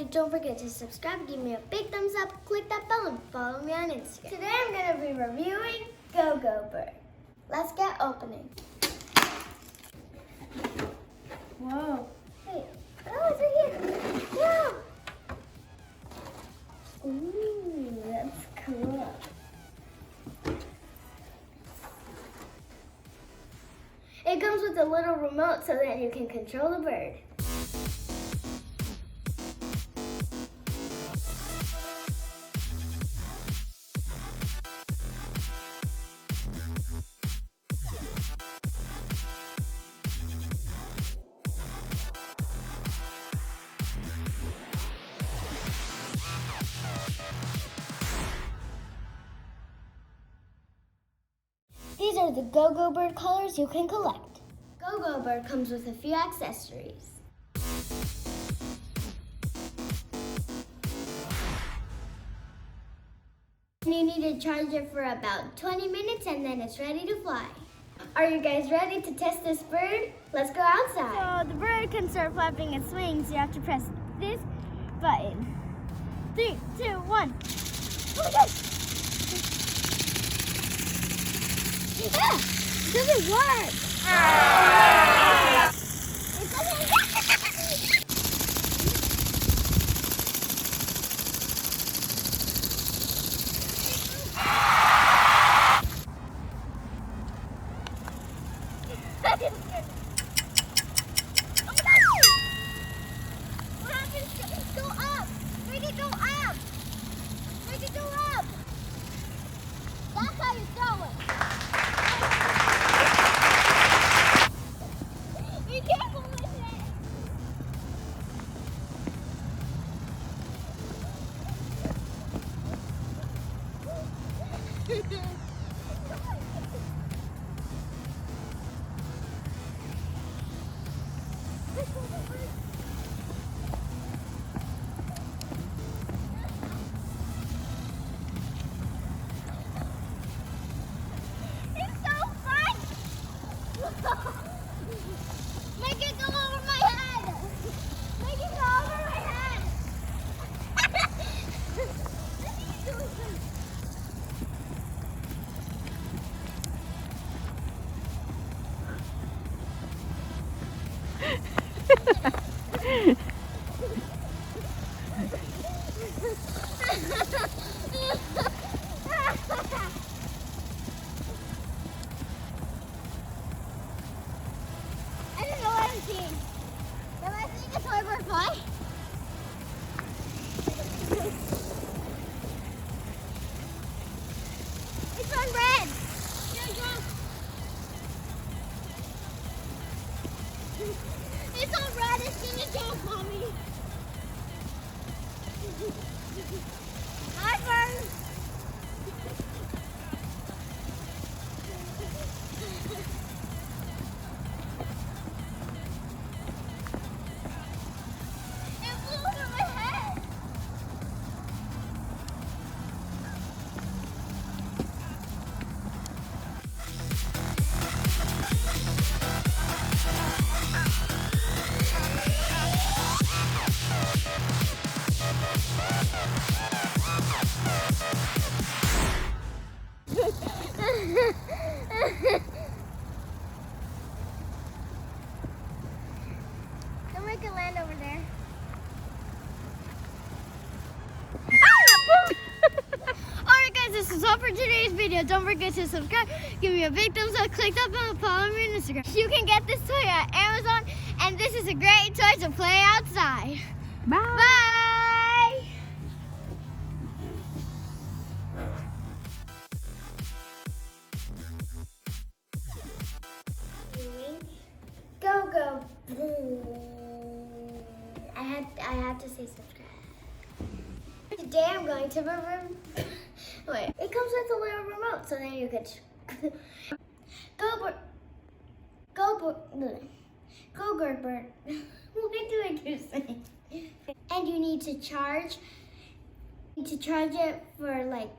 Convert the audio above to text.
already, don't forget to subscribe, give me a big thumbs up, click that bell, and follow me on Instagram. Today I'm going to be reviewing Go-Go Bird. Let's get opening. Whoa. Wait. Oh, it's right here. Whoa. Ooh, that's cool. It comes with a little remote so that you can control the bird. These are the Go-Go Bird colors you can collect. Go-Go Bird comes with a few accessories. You need to charge it for about 20 minutes and then it's ready to fly. Are you guys ready to test this bird? Let's go outside. So the bird can start flapping its wings. You have to press this button. 3, 2, 1. Oh my gosh! Yeah, it doesn't work. It doesn't work. What happens? Go up. Make it go up. Make it go up. That's how you throw it. Be careful with it. It's so fun. Make it go over my head. Make it go over my head. I don't know what I'm seeing. Am I seeing a toy bird fly? It's on red. It's on red. It's gonna jump, Mommy. Hi, bird. It flew over my head. Don't make it land over there. Alright guys, this is all for today's video. Don't forget to subscribe, give me a big thumbs up, click that bell, and follow me on Instagram. You can get this toy at Amazon, and this is a great toy to play outside. Bye. Bye! Go-Go. I have to say subscribe. Today I'm going to wait. It comes with a little remote, so then you could Go-Bird. Go-Bird. What do I keep saying? And you need to charge. it for like